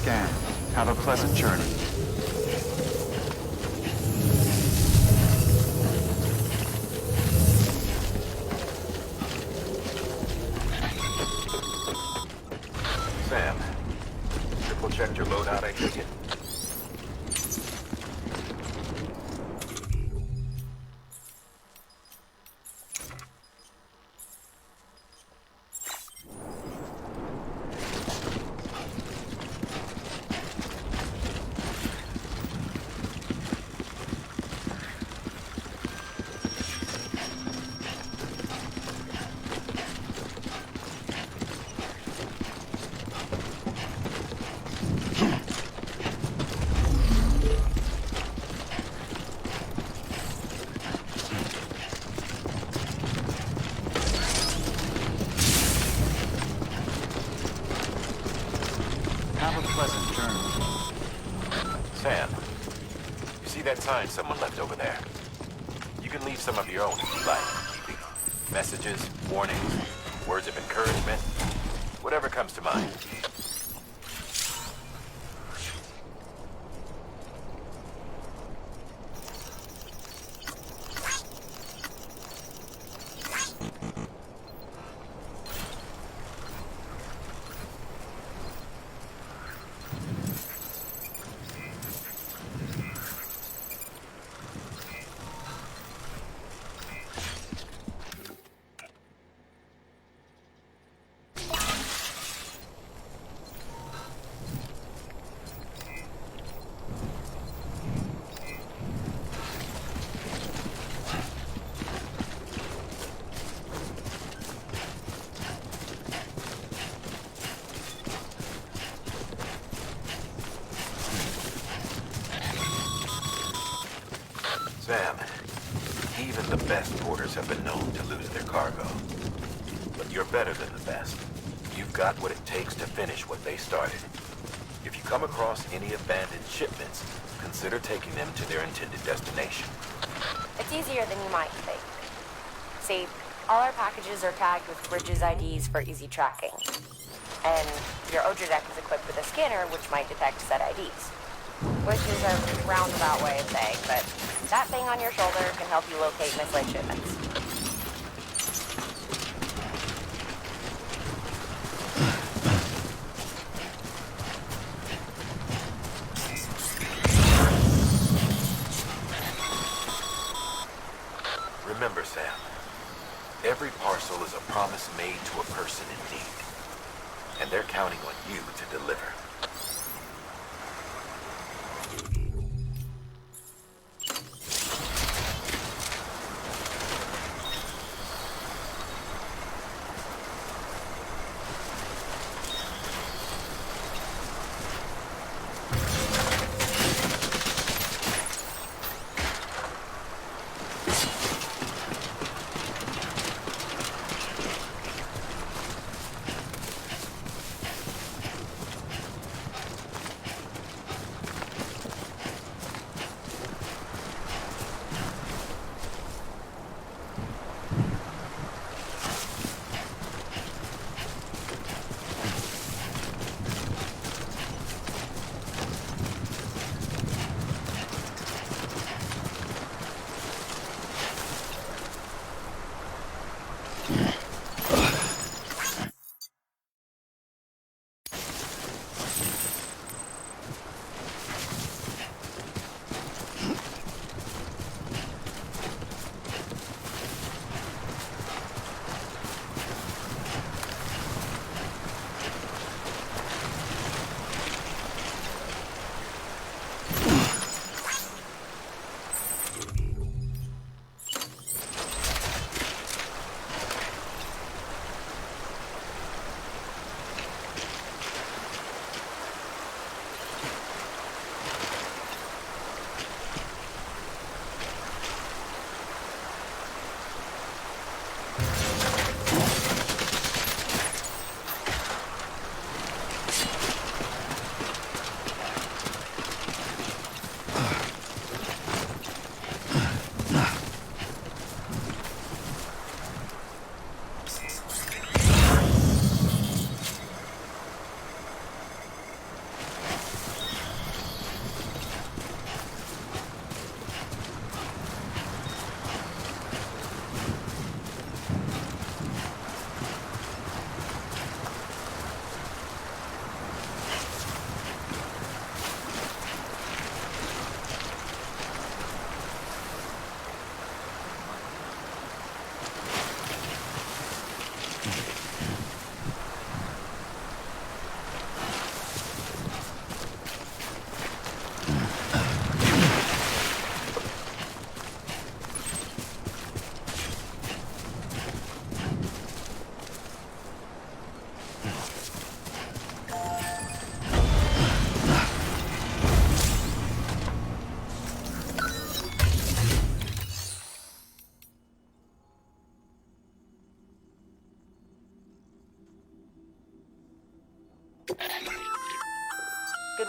scan. Have a pleasant journey. Sam, triple checked your loadout, I take it? Have a pleasant journey. Sam, you see that sign someone left over there? You can leave some of your own if you like. Messages, warnings, words of encouragement, whatever comes to mind. Sam, even the best porters have been known to lose their cargo. But you're better than the best. You've got what it takes to finish what they started. If you come across any abandoned shipments, consider taking them to their intended destination. It's easier than you might think. See, all our packages are tagged with Bridges IDs for easy tracking. And your Odra deck is equipped with a scanner which might detect said IDs. Which is a roundabout way of saying, but that thing on your shoulder can help you locate mislaid shipments. Remember, Sam, every parcel is a promise made to a person in need. And they're counting on you to deliver.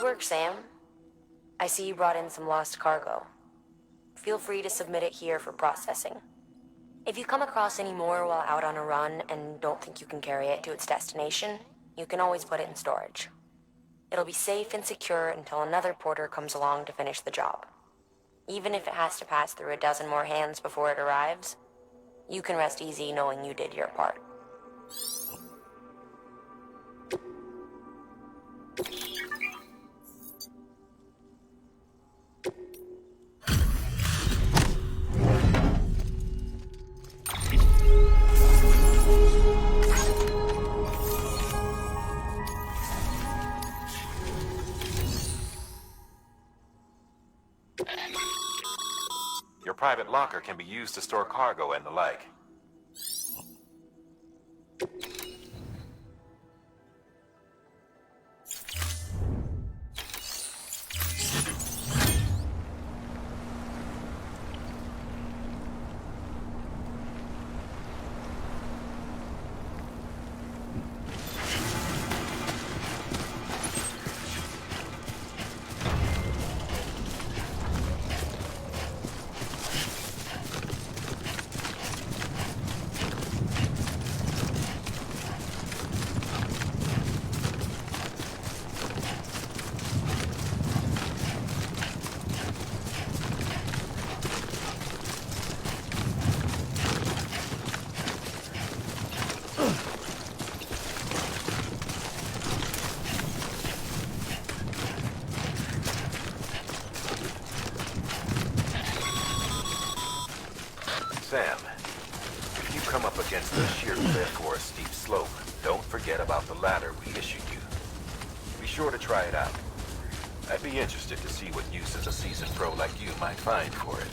Good work, Sam. I see you brought in some lost cargo. Feel free to submit it here for processing. If you come across any more while out on a run and don't think you can carry it to its destination, you can always put it in storage. It'll be safe and secure until another porter comes along to finish the job. Even if it has to pass through a dozen more hands before it arrives, you can rest easy knowing you did your part. Your private locker can be used to store cargo and the like. Sam, if you come up against a sheer cliff or a steep slope, don't forget about the ladder we issued you. Be sure to try it out. I'd be interested to see what uses a seasoned pro like you might find for it.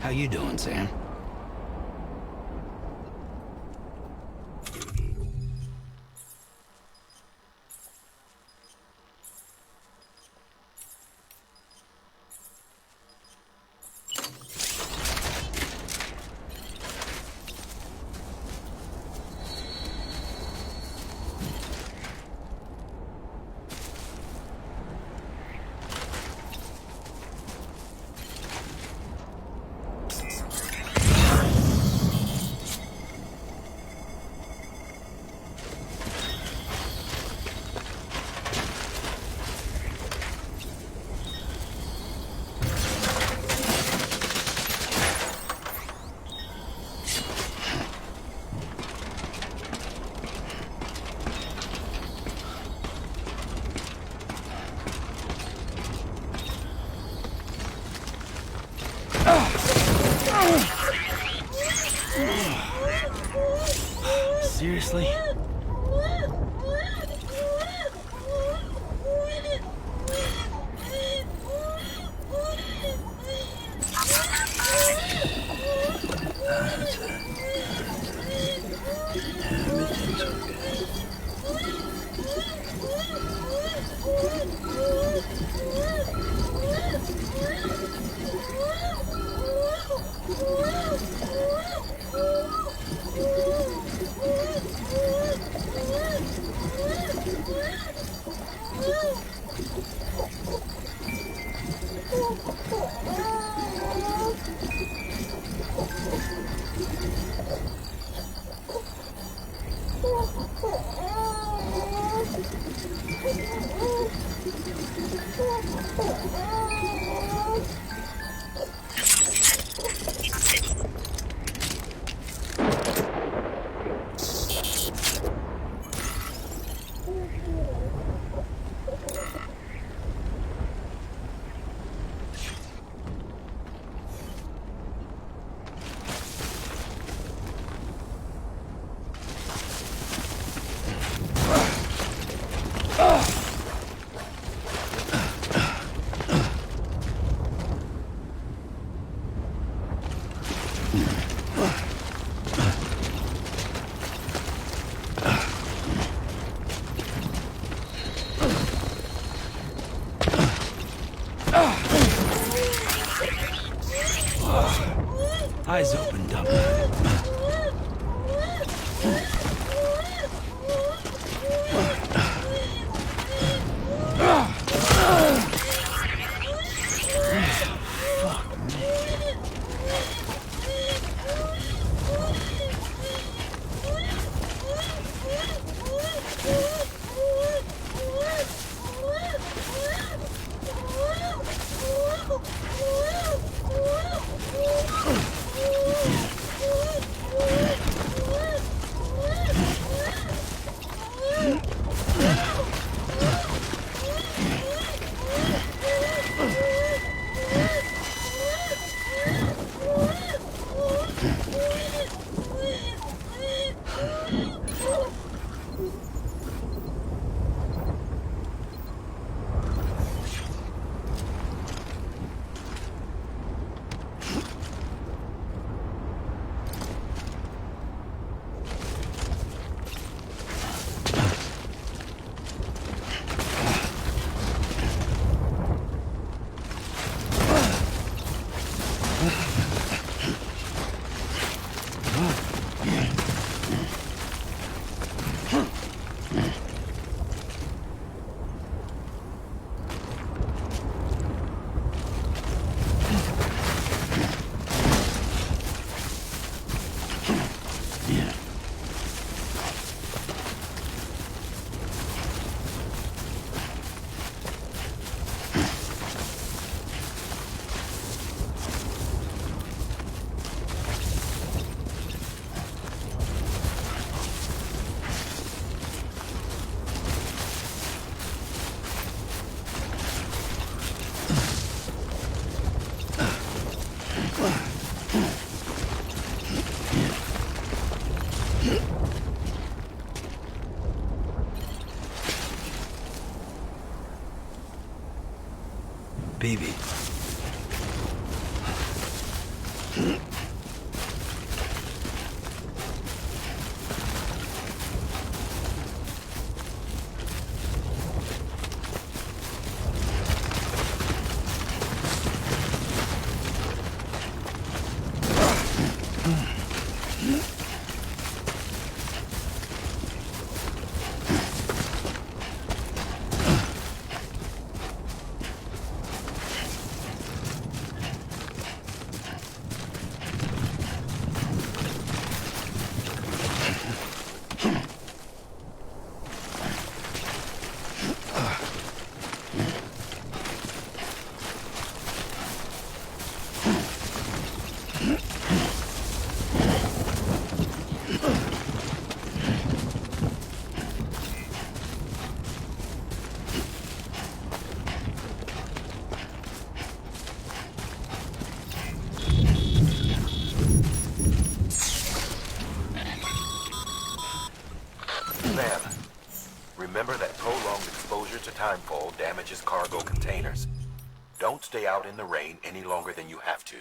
How you doing, Sam? Seriously? Everything's okay. Oh, Eyes open, dumb. Baby. Sam, remember that prolonged exposure to timefall damages cargo containers. Don't stay out in the rain any longer than you have to.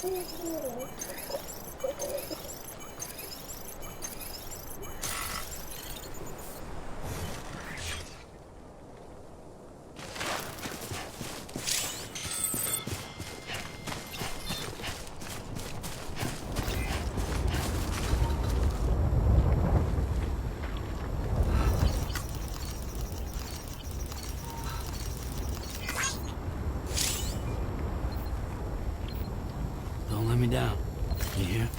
Don't let me down. You hear?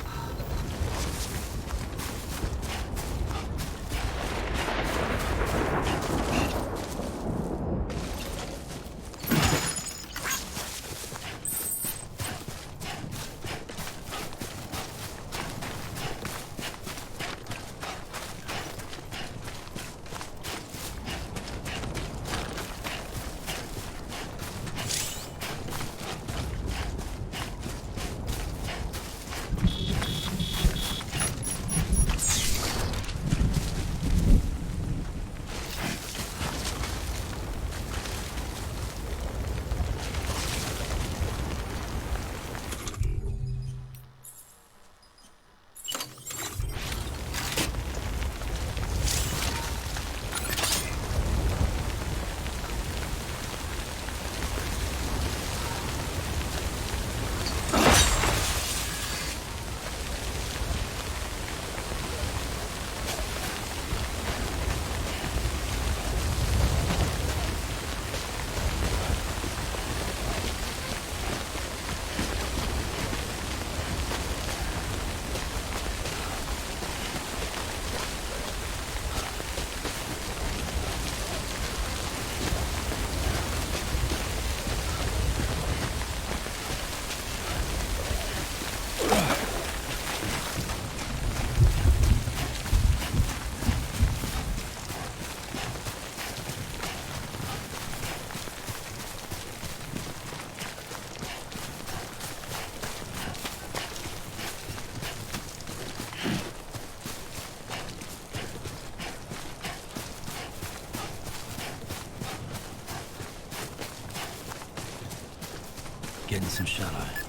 Getting some shut-eye.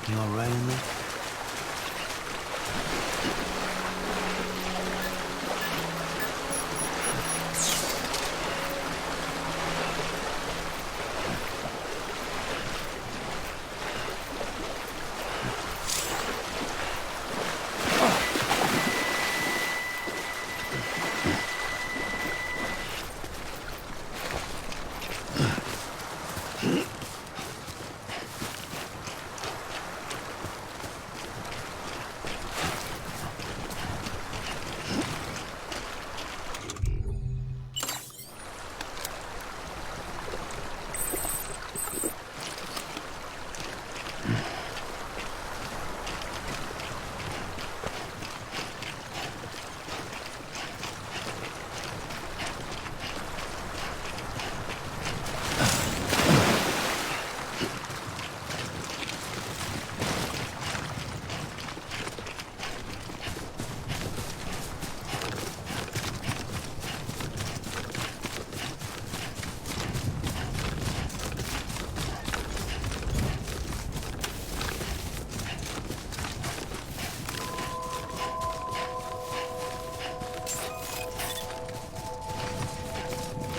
You all right in there?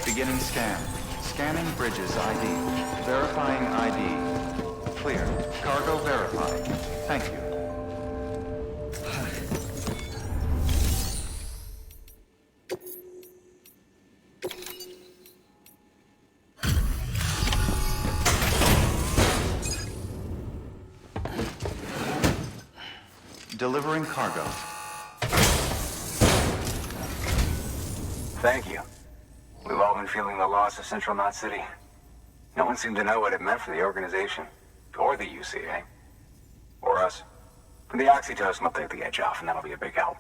Beginning scan. Scanning bridges ID. Verifying ID. Clear. Cargo verified. Thank you. Delivering cargo. Thank you. We've all been feeling the loss of Central Knot City. No one seemed to know what it meant for the organization, or the UCA, or us. But the oxytocin will take the edge off, and that'll be a big help.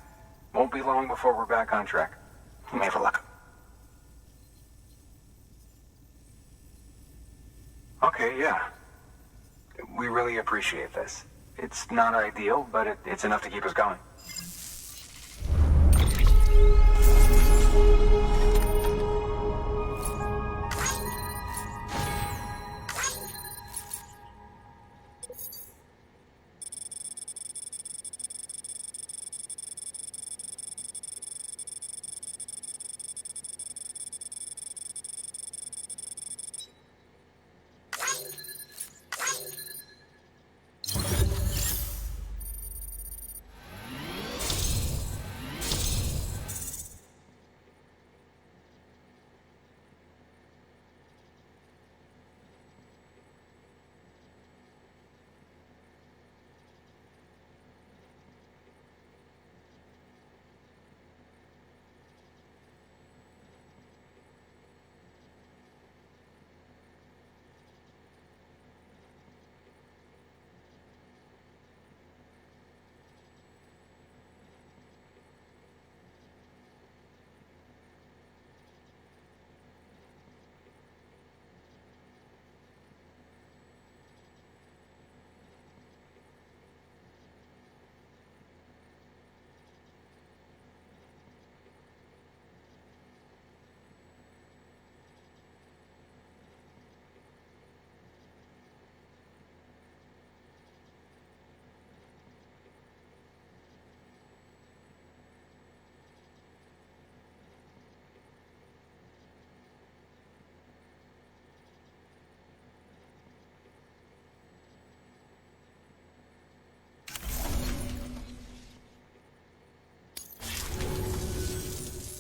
Won't be long before we're back on track. You may have luck. Okay, yeah. We really appreciate this. It's not ideal, but it's enough to keep us going.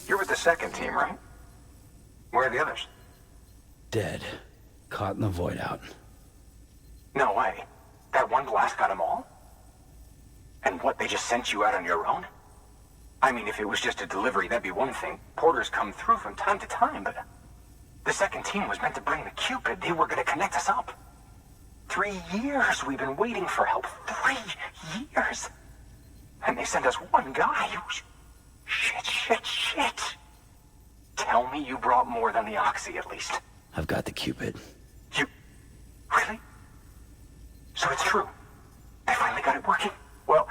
You're with the second team, right? Where are the others? Dead. Caught in the void out. No way. That one blast got them all? And what, they just sent you out on your own? I mean, if it was just a delivery, that'd be one thing. Porters come through from time to time, but... The second team was meant to bring the Cupid. They were gonna connect us up. 3 years we've been waiting for help. 3 years! And they sent us one guy. Shit. Tell me you brought more than the Oxy, at least. I've got the Cupid. You... Really? So it's true. They finally got it working. Well,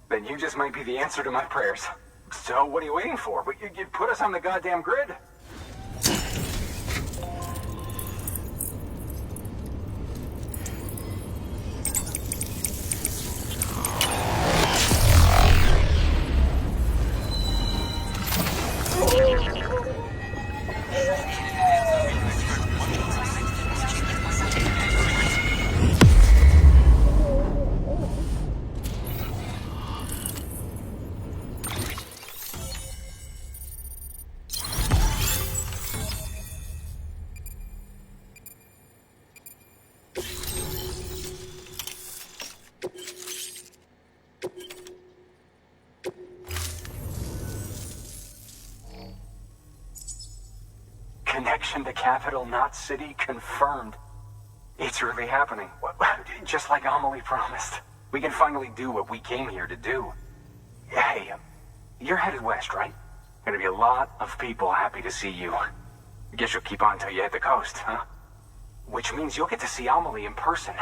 then you just might be the answer to my prayers. So what are you waiting for? You put us on the goddamn grid. Connection to Capital Knot City confirmed. It's really happening. Just like Amelie promised. We can finally do what we came here to do. Hey, you're headed west, right? Gonna be a lot of people happy to see you. Guess you'll keep on till you hit the coast, huh? Which means you'll get to see Amelie in person.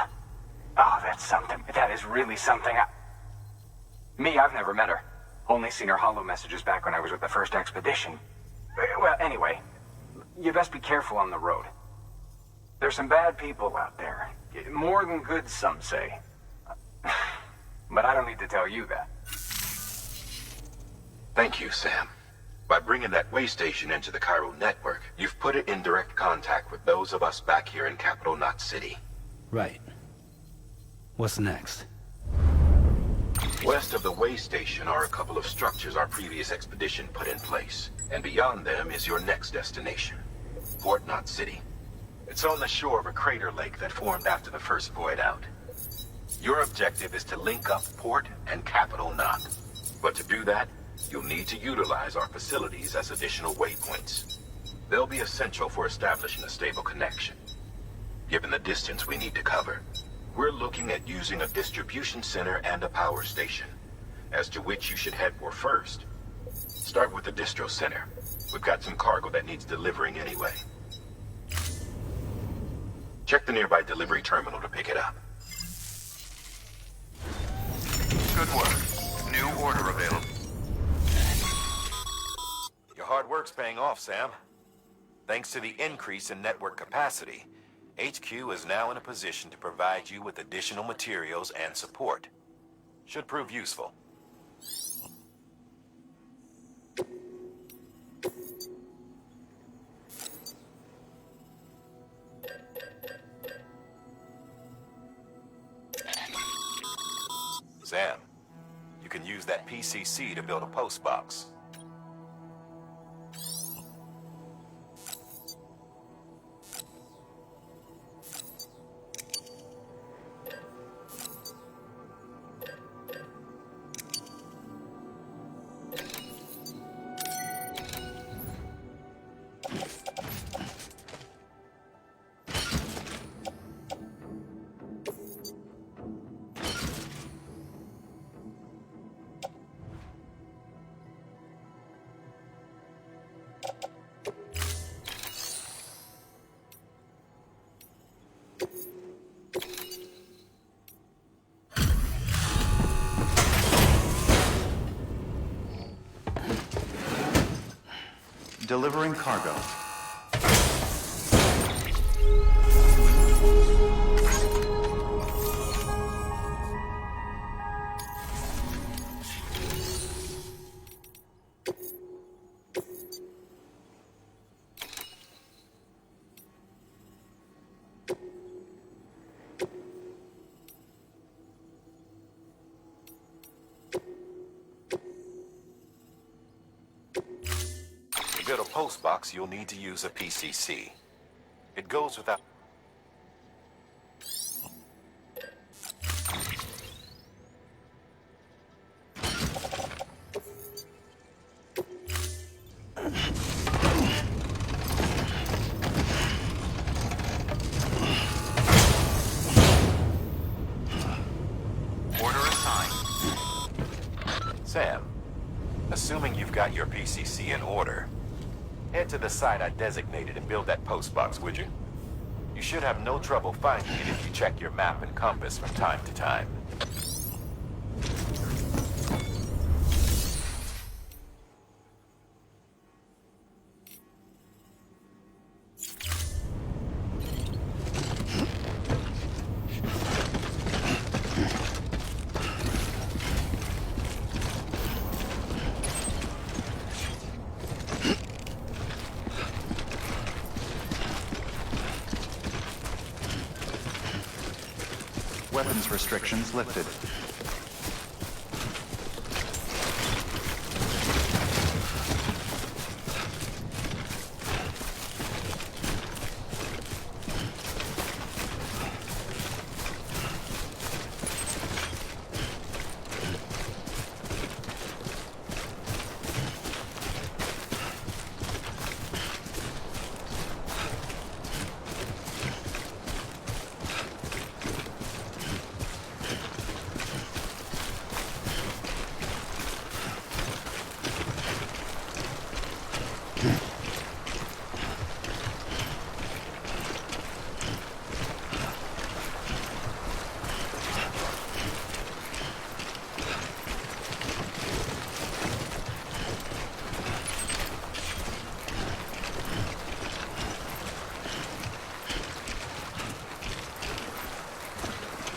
Oh, that's something. That is really something. I've never met her. Only seen her holo messages back when I was with the first expedition. Well, anyway, you best be careful on the road. There's some bad people out there. More than good, some say. But I don't need to tell you that. Thank you, Sam. By bringing that way station into the Cairo network, you've put it in direct contact with those of us back here in Capital Knot City. Right. What's next? West of the way station are a couple of structures our previous expedition put in place. And beyond them is your next destination, Port Knot City. It's on the shore of a crater lake that formed after the first void out. Your objective is to link up Port and Capital Knot. But to do that, you'll need to utilize our facilities as additional waypoints. They'll be essential for establishing a stable connection. given the distance we need to cover. We're looking at using a distribution center and a power station, as to which you should head for first. Start with the distro center. We've got some cargo that needs delivering anyway. Check the nearby delivery terminal to pick it up. Good work. New order available. Your hard work's paying off, Sam. Thanks to the increase in network capacity, HQ is now in a position to provide you with additional materials and support. Should prove useful. Sam, you can use that PCC to build a post box. Delivering cargo. To build a post box, you'll need to use a PCC. It goes without... Order assigned. Sam, assuming you've got your PCC in order, head to the site I designated and build that post box, would you? You should have no trouble finding it if you check your map and compass from time to time. Weapons restrictions lifted.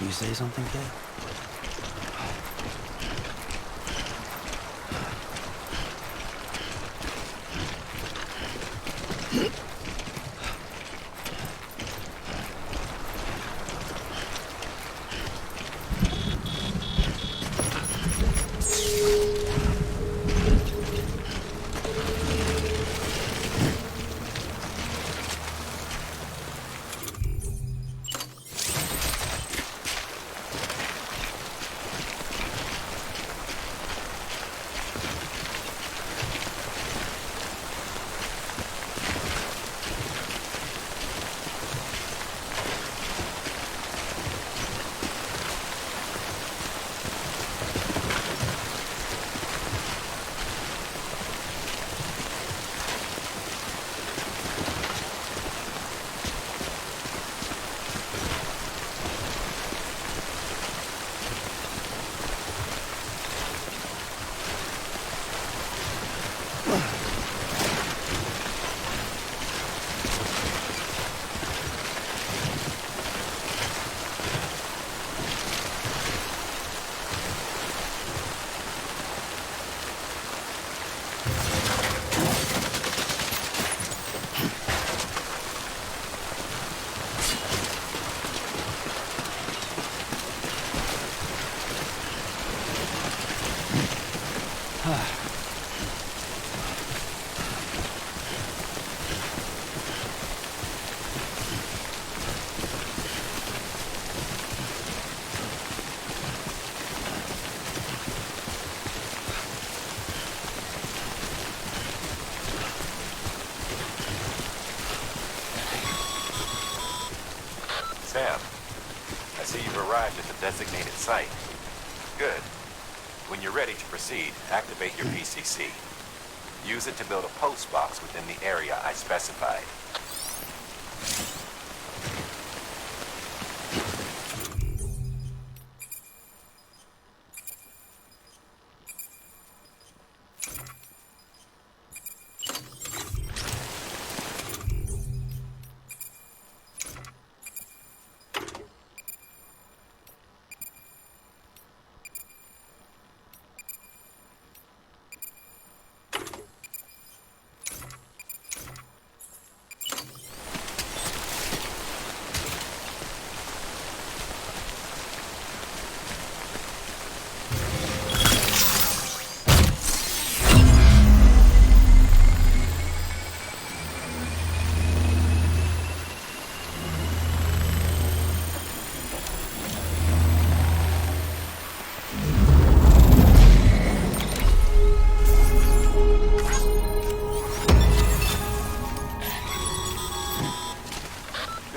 You say something, kid? Sam, I see you've arrived at the designated site. Good. When you're ready to proceed, activate your PCC. Use it to build a post box within the area I specified.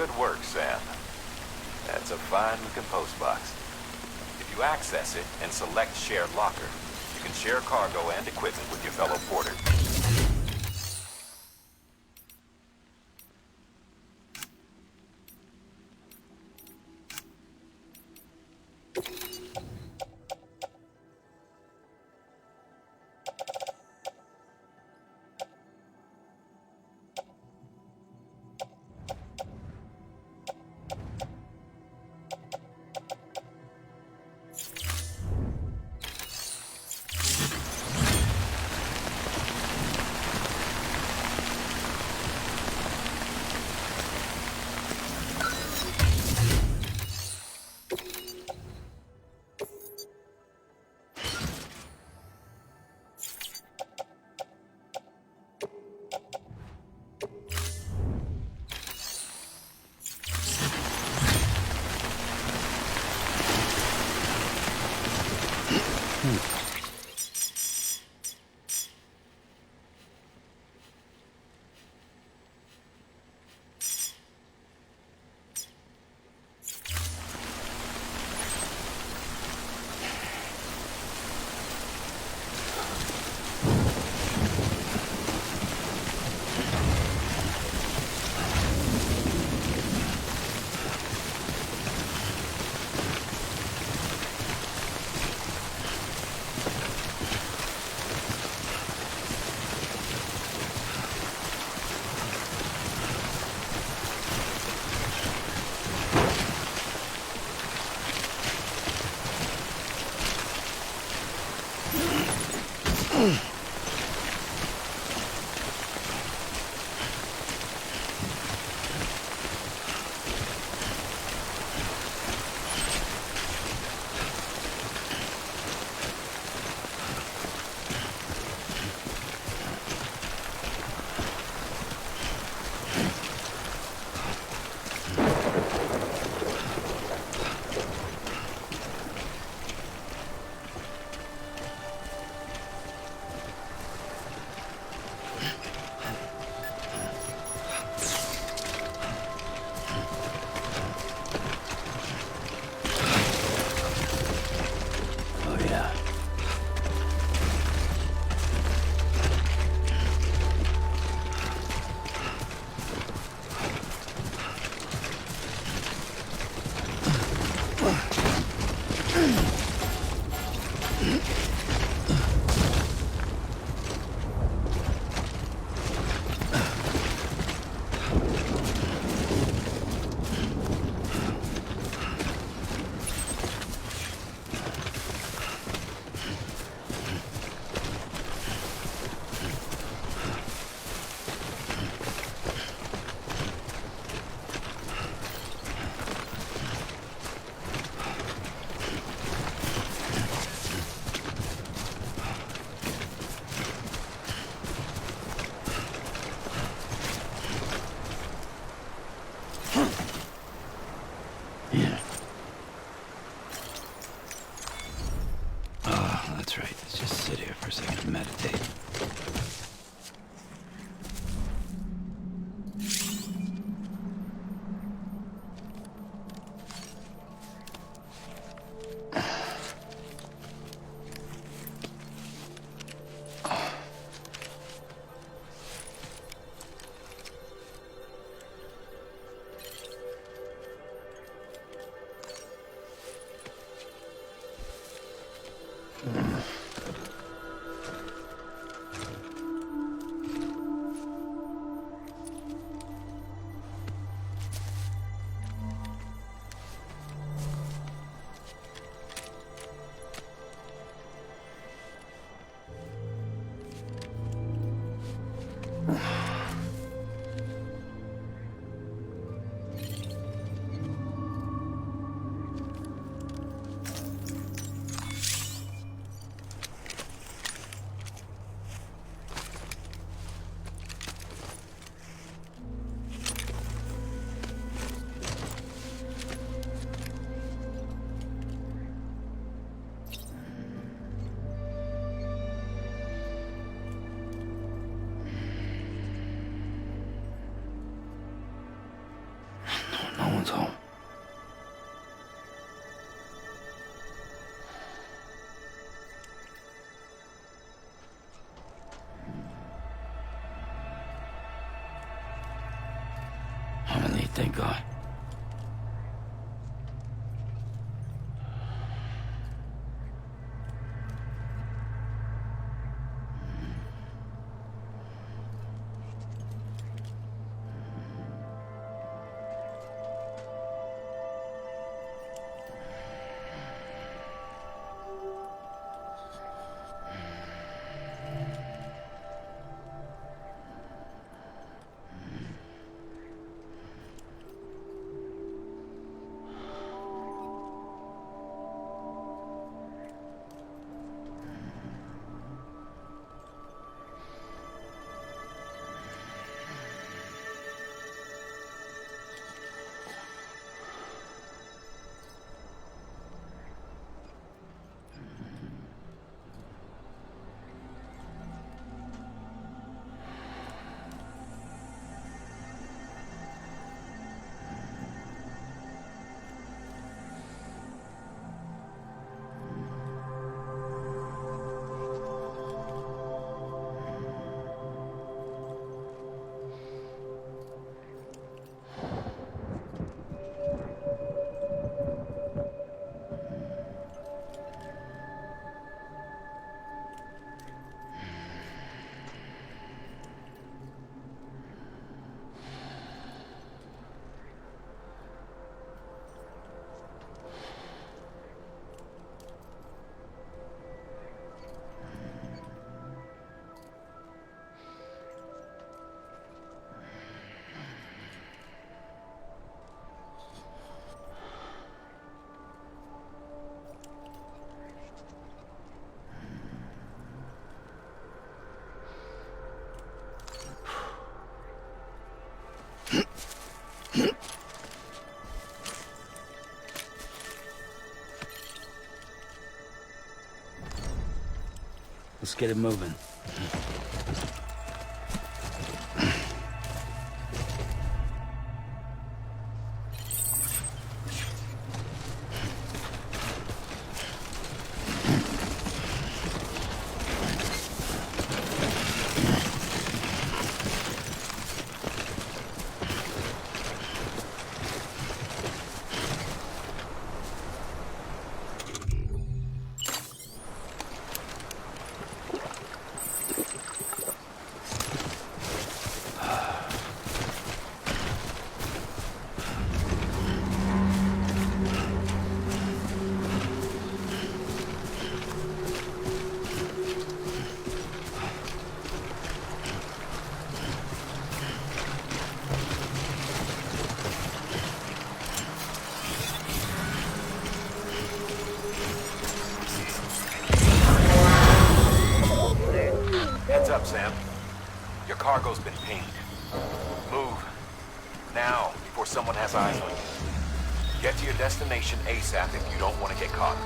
Good work, Sam. That's a fine-looking post box. If you access it and select Shared Locker, you can share cargo and equipment with your fellow porters. thank God. Let's get it moving. Heads up, Sam. Your cargo's been pinged. Move. Now, before someone has eyes on you. Get to your destination ASAP if you don't want to get caught.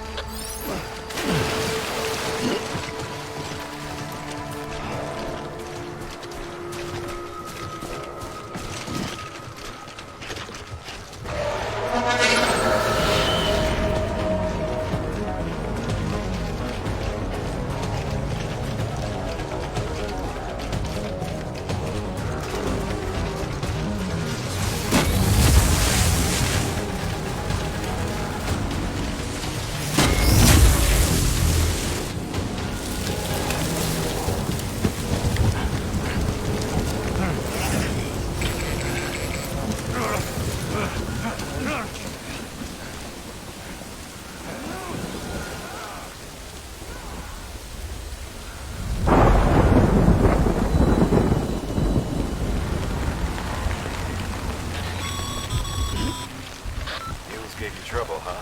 Gave you trouble, huh?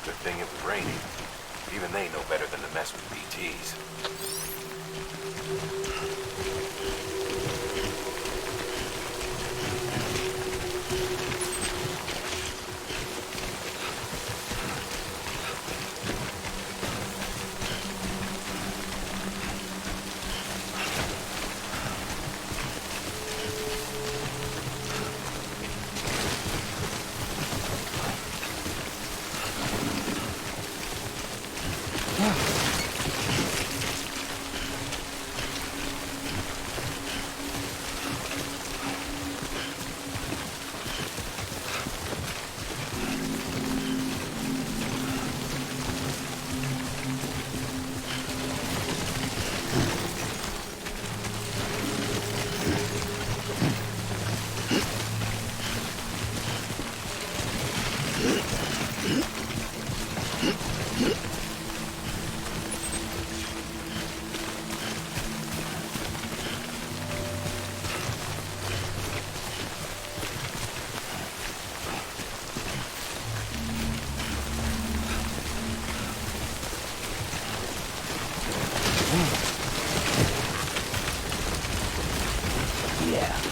Good thing it was raining. Even they know better than to mess with BTs. Yeah.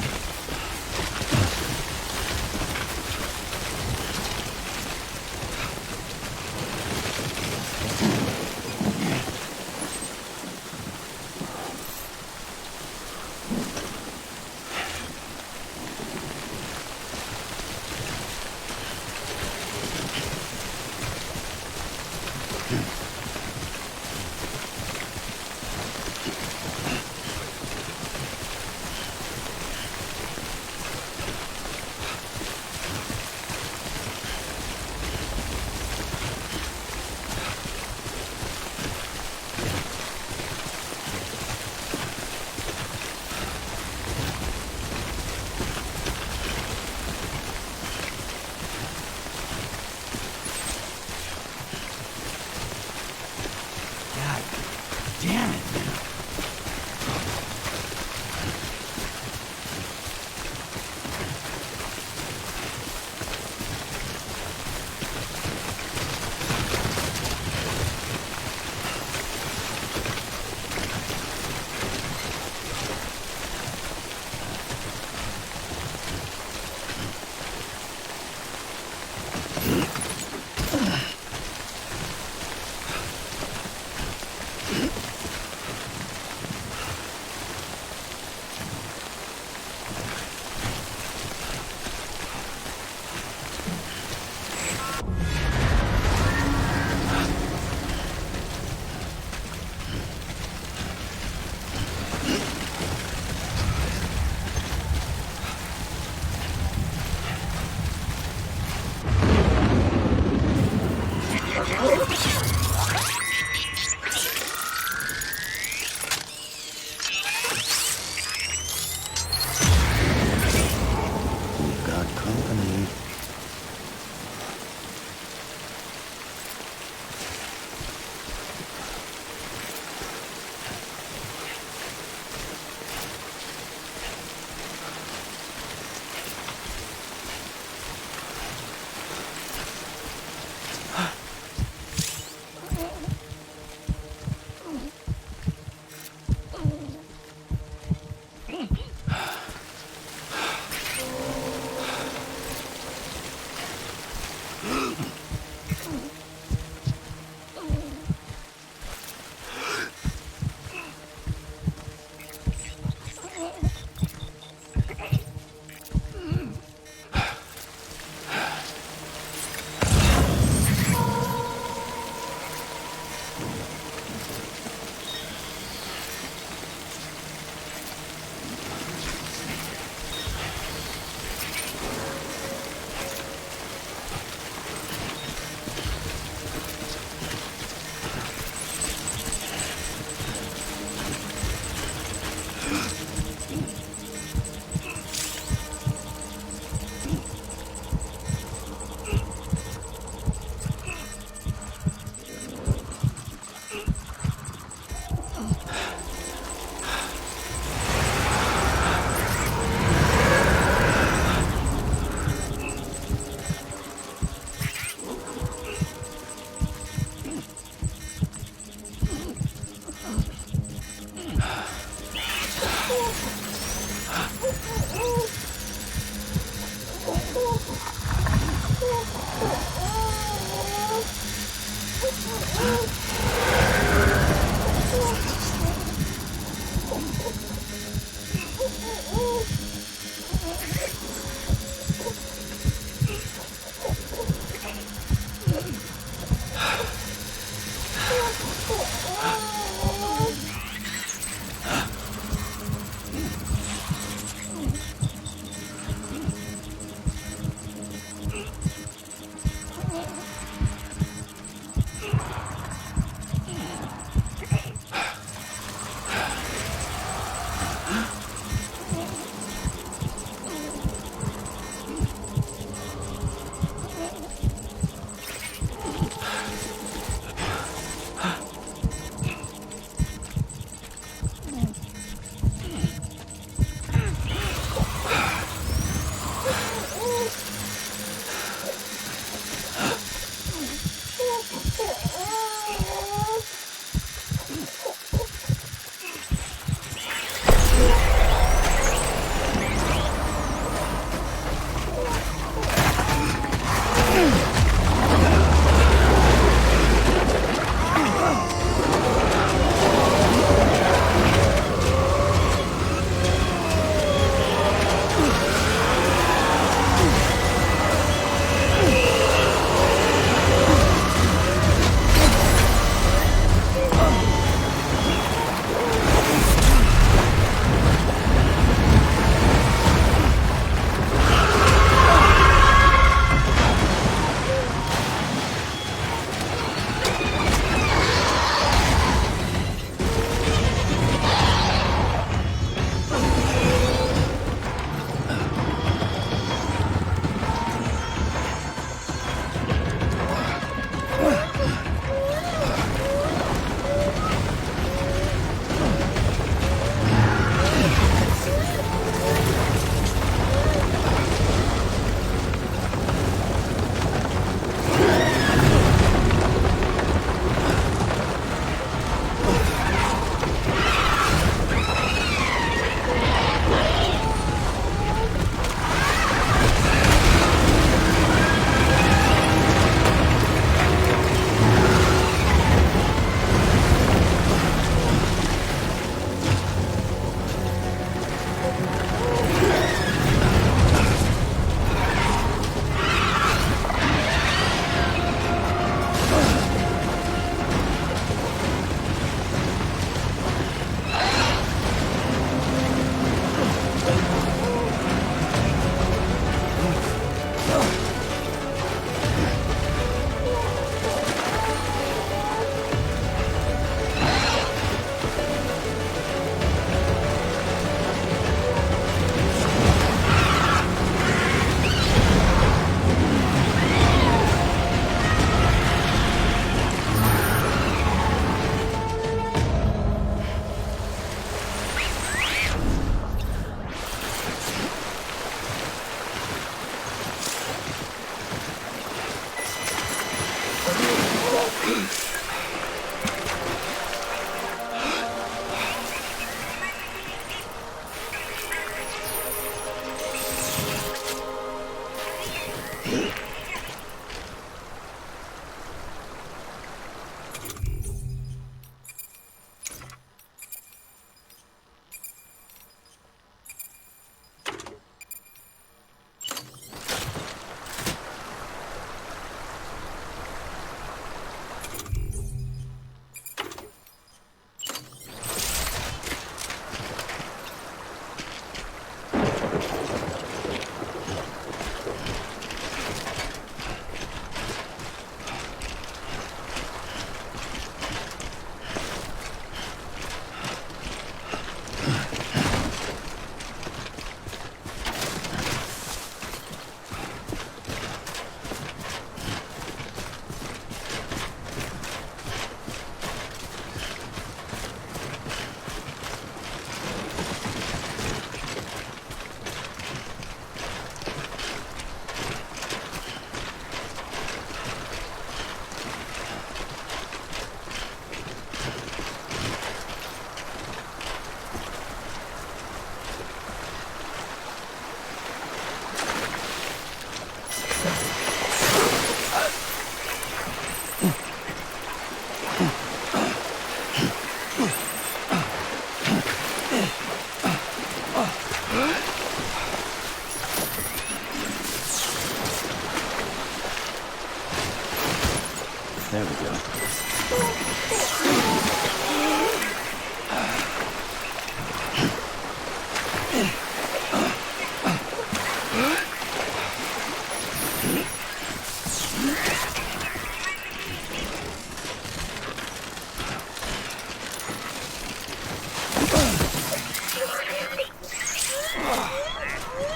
There we go.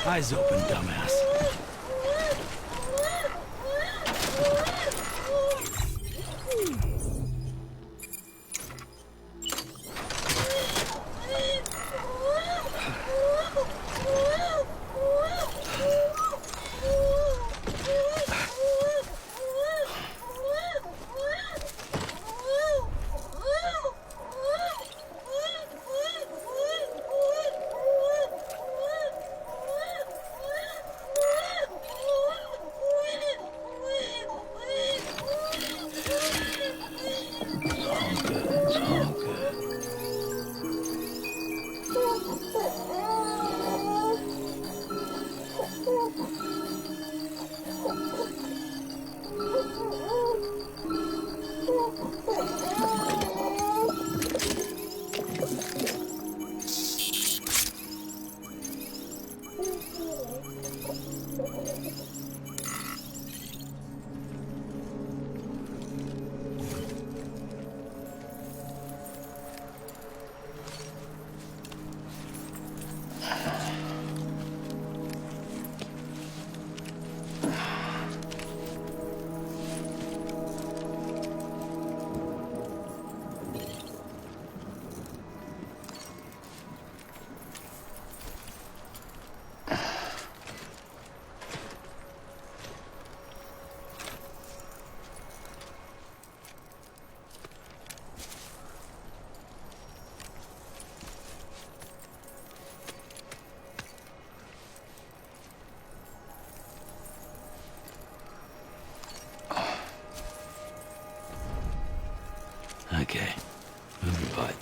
Eyes open, dumbass. Okay, move your butt.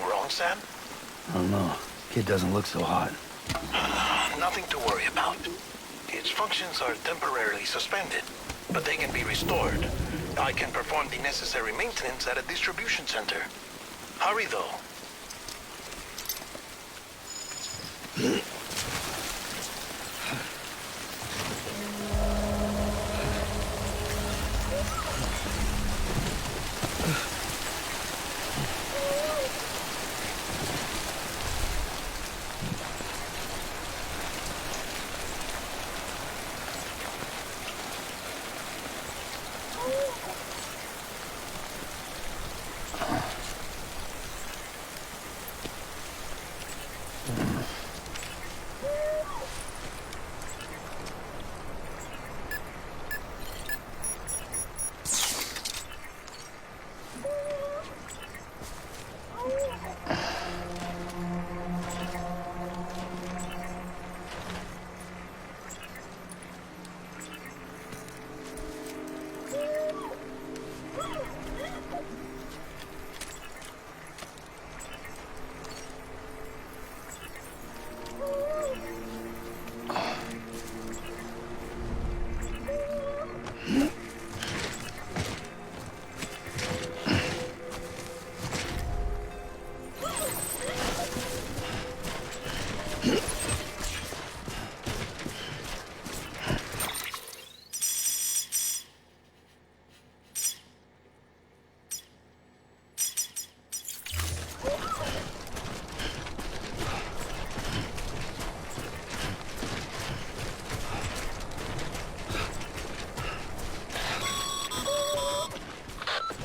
wrong, Sam? I don't know. Kid doesn't look so hot. Nothing to worry about. Its functions are temporarily suspended, but they can be restored. I can perform the necessary maintenance at a distribution center. Hurry, though.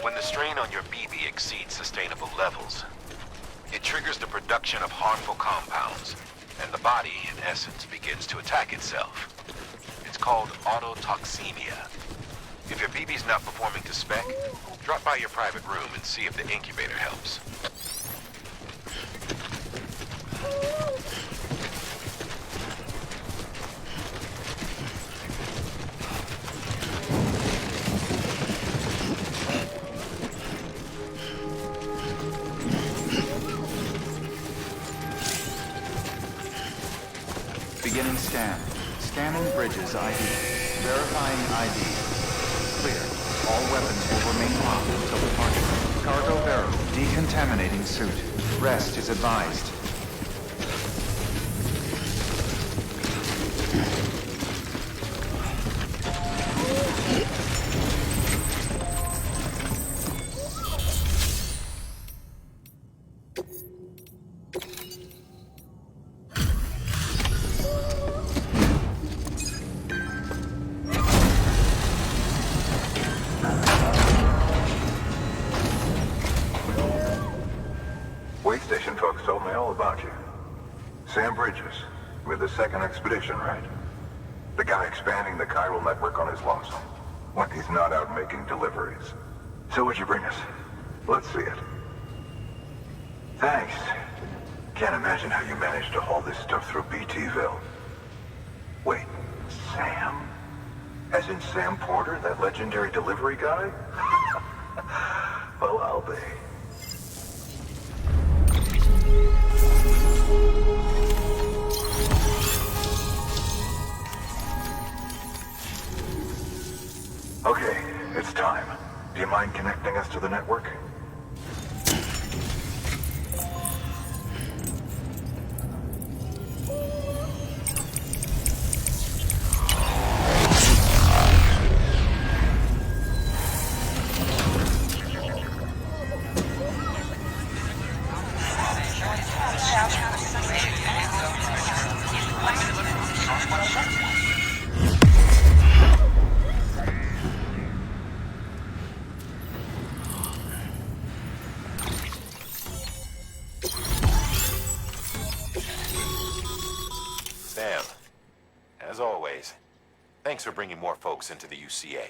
When the strain on your BB exceeds sustainable levels, it triggers the production of harmful compounds, and the body, in essence, begins to attack itself. It's called autotoxemia. If your BB's not performing to spec, drop by your private room and see if the incubator helps. Beginning scan. Scanning Bridges ID. Verifying ID. Clear. All weapons will remain locked until departure. Cargo Vero. Decontaminating suit. Rest is advised. Way station folks told me all about you. Sam Bridges, with the second expedition, right? The guy expanding the chiral network on his lonesome, when he's not out making deliveries. So what'd you bring us? Let's see it. Thanks. Can't imagine how you managed to haul this stuff through BTville. Wait, Sam? As in Sam Porter, that legendary delivery guy? Well, I'll be. Okay, it's time. Do you mind connecting us to the network? Sam, as always, thanks for bringing more folks into the UCA.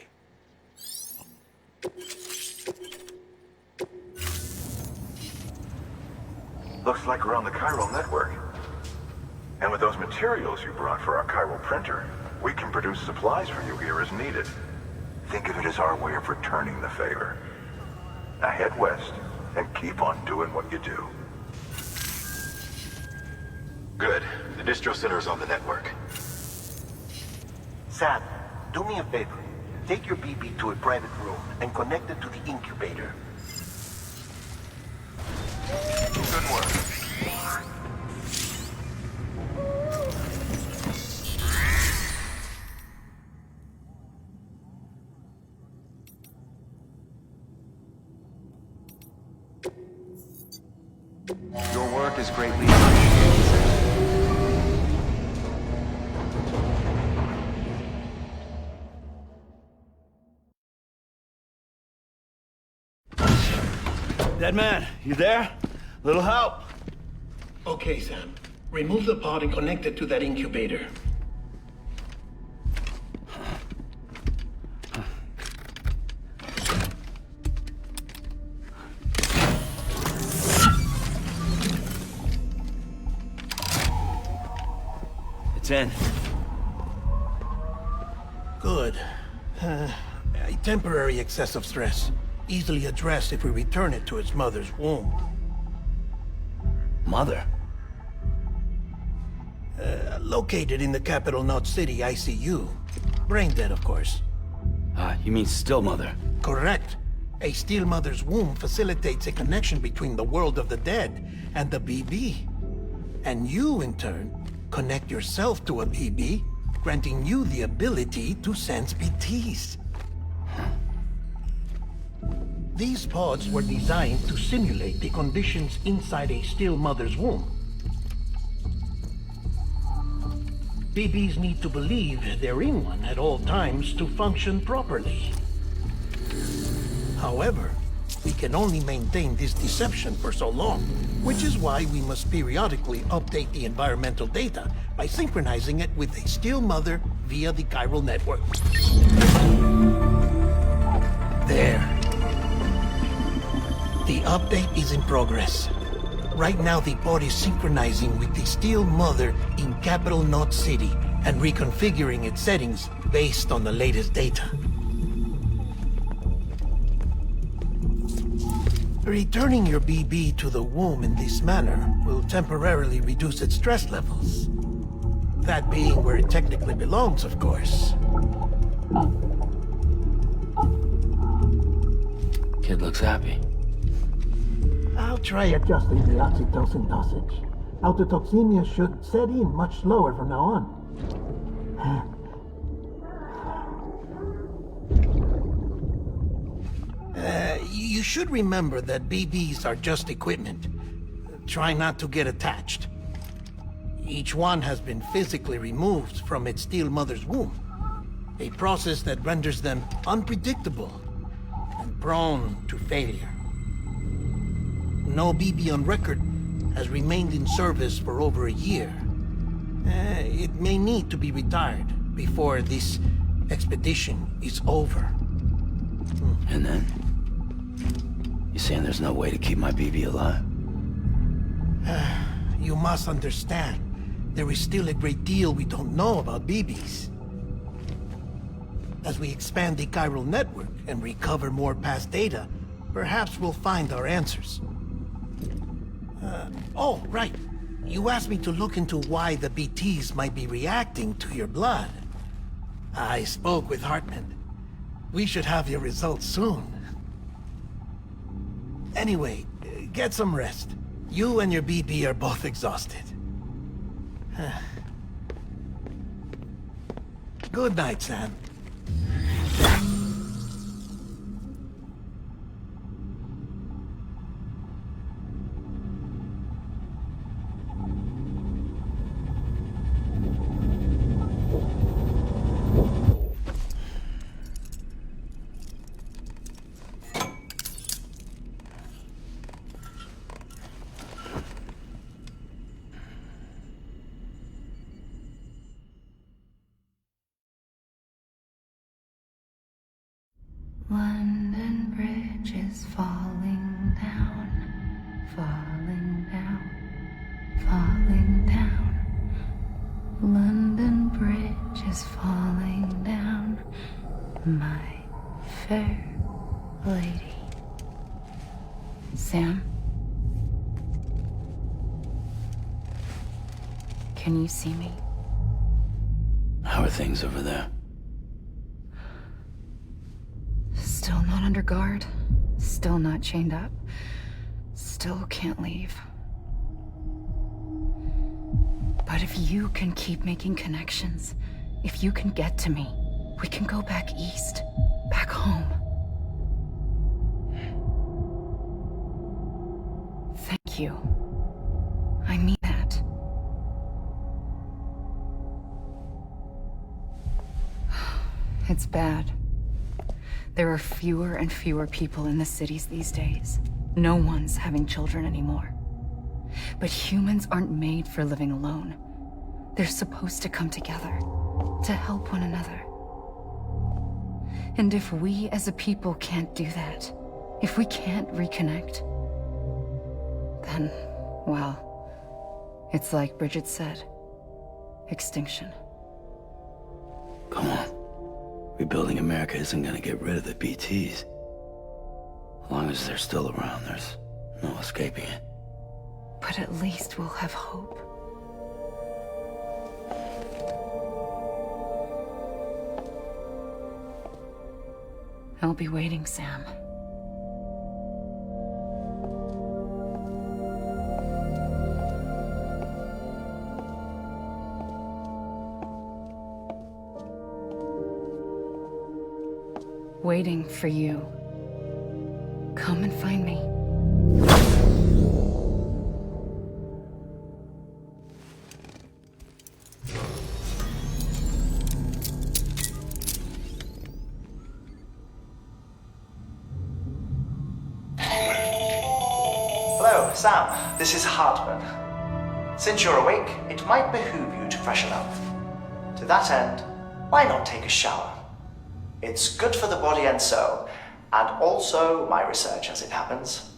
Looks like we're on the chiral network. And with those materials you brought for our chiral printer, we can produce supplies for you here as needed. Think of it as our way of returning the favor. Now head west and keep on doing what you do. Good. The distro center is on the network. Sam, do me a favor. Take your BB to a private room and connect it to the incubator. Good work. Your work is greatly appreciated, sir. Dead man, you there? Little help? Okay, Sam. Remove the pod and connect it to that incubator. It's in. Good. A temporary excess of stress. Easily addressed if we return it to its mother's womb. Mother? Located in the capital Knot City ICU. Brain dead, of course. You mean still mother? Correct. A steel mother's womb facilitates a connection between the world of the dead and the BB. And you, in turn, connect yourself to a BB, granting you the ability to sense BTs. These pods were designed to simulate the conditions inside a still mother's womb. BBs need to believe they're in one at all times to function properly. However, we can only maintain this deception for so long, which is why we must periodically update the environmental data by synchronizing it with a still mother via the chiral network. There. The update is in progress. Right now, the pod is synchronizing with the Steel Mother in Capital Knot City and reconfiguring its settings based on the latest data. Returning your BB to the womb in this manner will temporarily reduce its stress levels. That being where it technically belongs, of course. Kid looks happy. I'll try adjusting the oxytocin dosage. Autotoxemia should set in much slower from now on. You should remember that BBs are just equipment. Try not to get attached. Each one has been physically removed from its steel mother's womb. A process that renders them unpredictable and prone to failure. No BB on record has remained in service for over a year. It may need to be retired before this expedition is over. And then? You saying there's no way to keep my BB alive? You must understand, there is still a great deal we don't know about BBs. As we expand the chiral network and recover more past data, perhaps we'll find our answers. Oh, right. You asked me to look into why the BTs might be reacting to your blood. I spoke with Hartman. We should have your results soon. Anyway, get some rest. You and your BB are both exhausted. Good night, Sam. London Bridge is falling down, falling down, falling down. London Bridge is falling down, my fair lady. Sam? Can you see me? How are things over there? Still not under guard. Still not chained up. Still can't leave. But if you can keep making connections, if you can get to me, we can go back east. Back home. Thank you. I mean that. It's bad. There are fewer and fewer people in the cities these days. No one's having children anymore. But humans aren't made for living alone. They're supposed to come together, to help one another. And if we as a people can't do that, if we can't reconnect, then, well, it's like Bridget said, extinction. Come on. Rebuilding America isn't gonna get rid of the BTs. As long as they're still around, there's no escaping it. But at least we'll have hope. I'll be waiting, Sam. Waiting for you. Come and find me. Hello, Sam. This is Hartman. Since you're awake, it might behoove you to freshen up. To that end, why not take a shower? It's good for the body and soul, and also my research as it happens.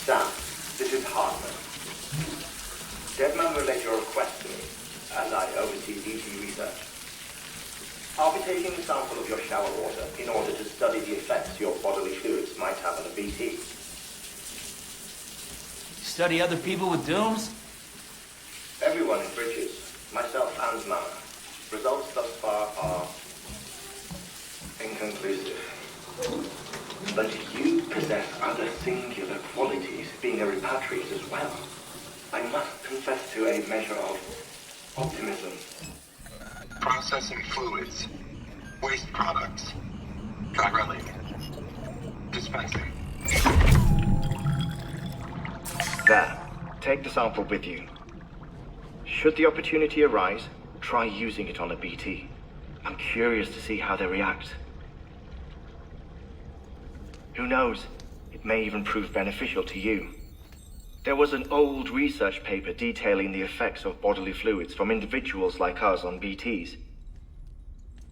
Sam, this is Hartman. Deadman relayed your request to me, as I oversee BT research. I'll be taking a sample of your shower water in order to study the effects your bodily fluids might have on a BT. Study other people with dooms? Everyone in Bridges, myself and Mama. Results thus far are inconclusive. But you possess other singular qualities, being a repatriate as well. I must confess to a measure of optimism. Processing fluids. Waste products. Chirelli. Dispensing. There. Take the sample with you. Should the opportunity arise, try using it on a BT. I'm curious to see how they react. Who knows? It may even prove beneficial to you. There was an old research paper detailing the effects of bodily fluids from individuals like us on BTs.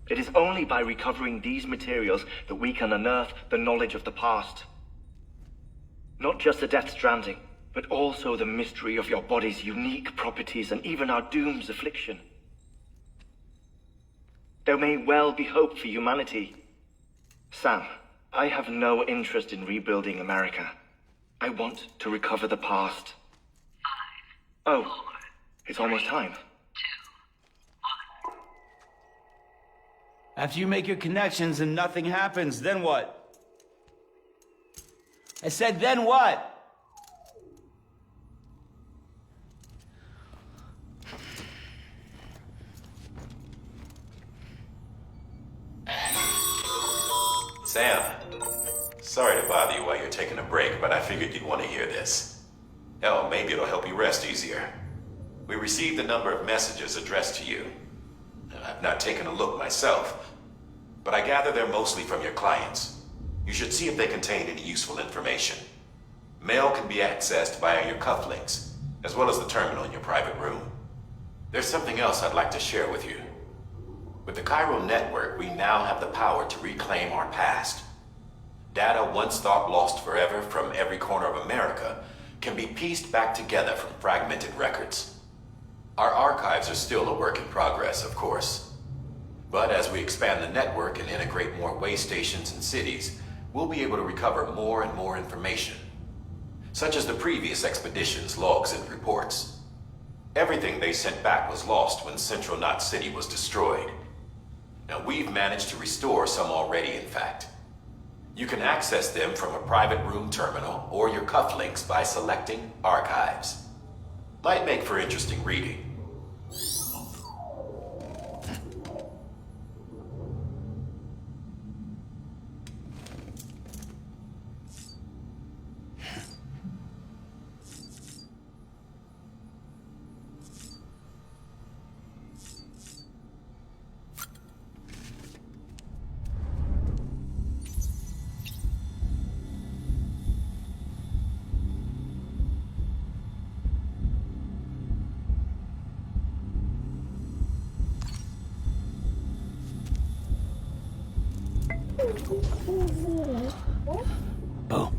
It is only by recovering these materials that we can unearth the knowledge of the past. Not just the Death Stranding, but also the mystery of your body's unique properties and even our doom's affliction. There may well be hope for humanity. Sam, I have no interest in rebuilding America. I want to recover the past. 5, 4, oh, it's almost time. 2, 1. After you make your connections and nothing happens, then what? I said, then what? Sam, sorry to bother you while you're taking a break, but I figured you'd want to hear this. Hell, maybe it'll help you rest easier. We received a number of messages addressed to you. I've not taken a look myself, but I gather they're mostly from your clients. You should see if they contain any useful information. Mail can be accessed via your cufflinks, as well as the terminal in your private room. There's something else I'd like to share with you. With the Chiral Network, we now have the power to reclaim our past. Data once thought lost forever from every corner of America can be pieced back together from fragmented records. Our archives are still a work in progress, of course. But as we expand the network and integrate more way stations and cities, we'll be able to recover more and more information, such as the previous expedition's logs and reports. Everything they sent back was lost when Central Knot City was destroyed. Now, we've managed to restore some already, in fact. You can access them from a private room terminal or your cufflinks by selecting Archives. Might make for interesting reading. Oh.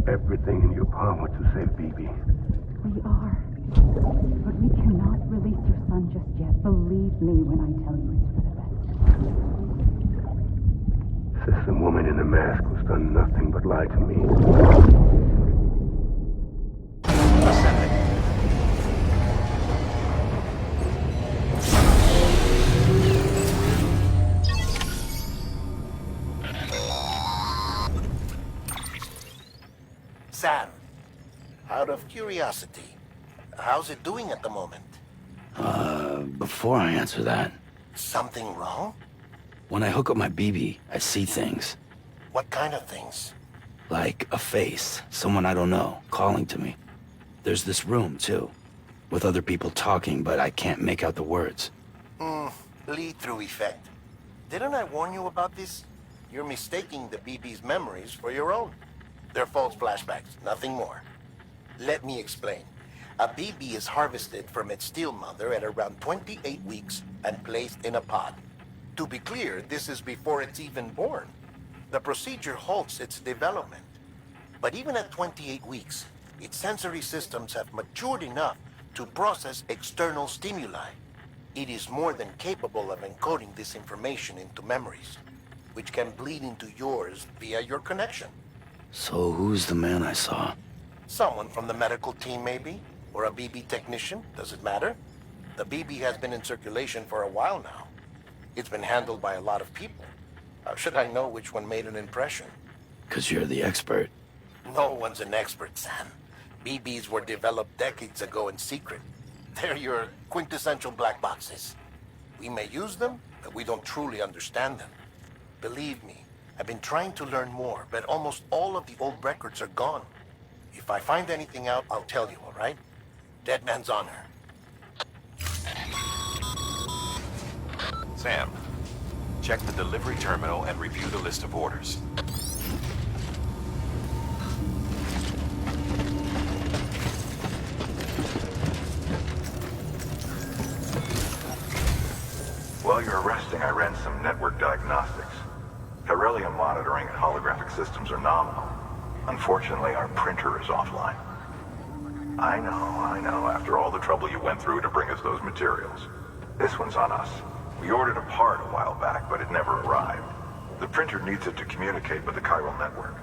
Everything in your power to save BB. We are. But we cannot release your son just yet. Believe me when I tell you it's for the best. System woman in the mask who's done nothing but lie to me. Sam, out of curiosity, how's it doing at the moment? Before I answer that... Something wrong? When I hook up my BB, I see things. What kind of things? Like a face, someone I don't know, calling to me. There's this room, too, with other people talking, but I can't make out the words. Lead-through effect. Didn't I warn you about this? You're mistaking the BB's memories for your own. They're false flashbacks, nothing more. Let me explain. A BB is harvested from its steel mother at around 28 weeks and placed in a pod. To be clear, this is before it's even born. The procedure halts its development. But even at 28 weeks, its sensory systems have matured enough to process external stimuli. It is more than capable of encoding this information into memories, which can bleed into yours via your connection. So who's the man I saw? Someone from the medical team, maybe? Or a BB technician? Does it matter? The BB has been in circulation for a while now. It's been handled by a lot of people. How should I know which one made an impression? 'Cause you're the expert. No one's an expert, Sam. BBs were developed decades ago in secret. They're your quintessential black boxes. We may use them, but we don't truly understand them. Believe me, I've been trying to learn more, but almost all of the old records are gone. If I find anything out, I'll tell you, all right? Dead man's honor. Sam, check the delivery terminal and review the list of orders. While you're resting, I ran some network diagnostics. Beryllium monitoring and holographic systems are nominal. Unfortunately, our printer is offline. I know, after all the trouble you went through to bring us those materials. This one's on us. We ordered a part a while back, but it never arrived. The printer needs it to communicate with the chiral network.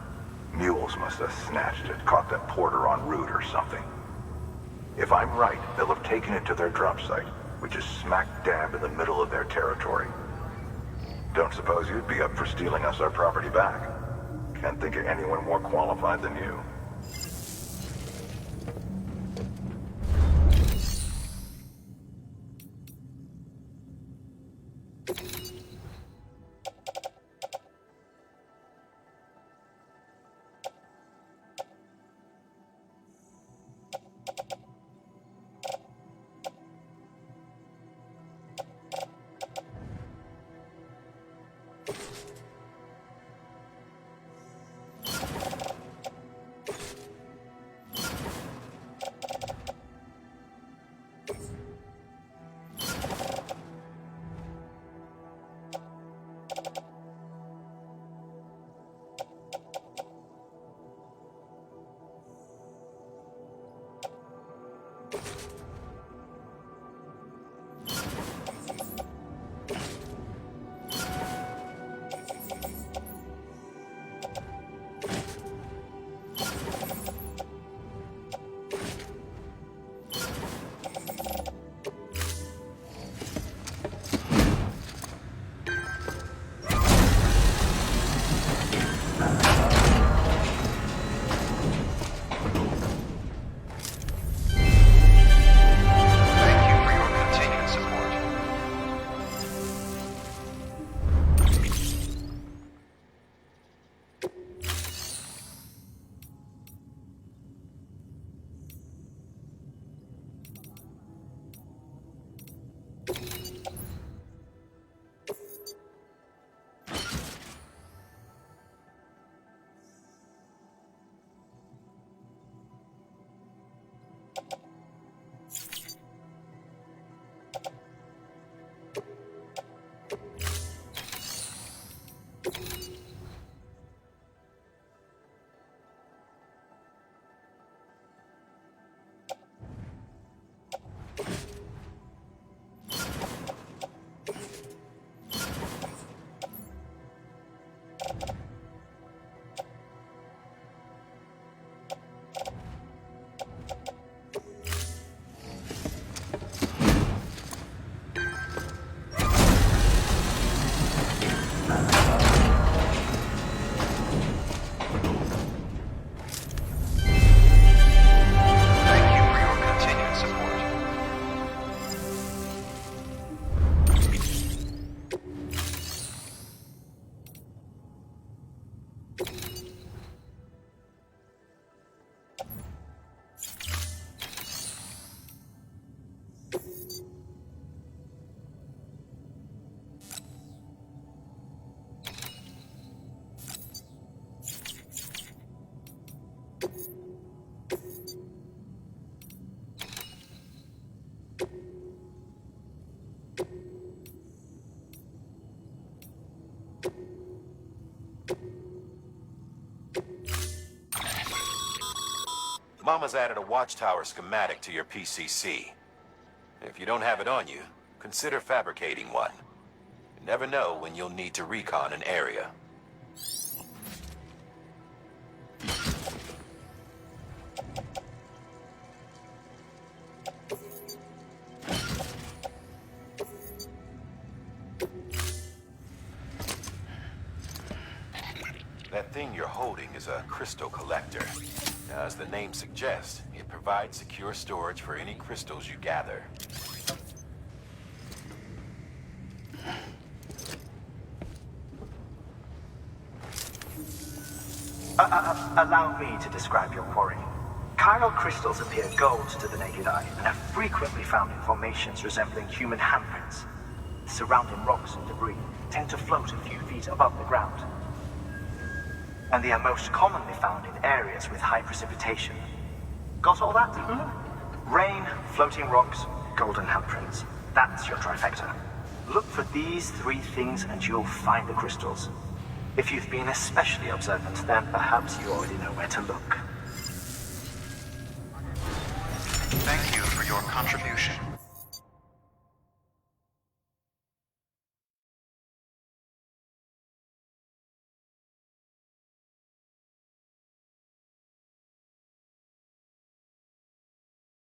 Mules must have snatched it, caught that porter en route or something. If I'm right, they'll have taken it to their drop site, which is smack dab in the middle of their territory. Don't suppose you'd be up for stealing us our property back? Can't think of anyone more qualified than you. Mama's added a watchtower schematic to your PCC. If you don't have it on you, consider fabricating one. You never know when you'll need to recon an area. That thing you're holding is a crystal collector. Now, as the name suggests, it provides secure storage for any crystals you gather. Allow me to describe your quarry. Chiral crystals appear gold to the naked eye and are frequently found in formations resembling human handprints. Surrounding rocks and debris tend to float a few feet above the ground. And they are most commonly found in areas with high precipitation. Got all that? Rain, floating rocks, golden handprints. That's your trifecta. Look for these three things and you'll find the crystals. If you've been especially observant, then perhaps you already know where to look. Thank you for your contribution.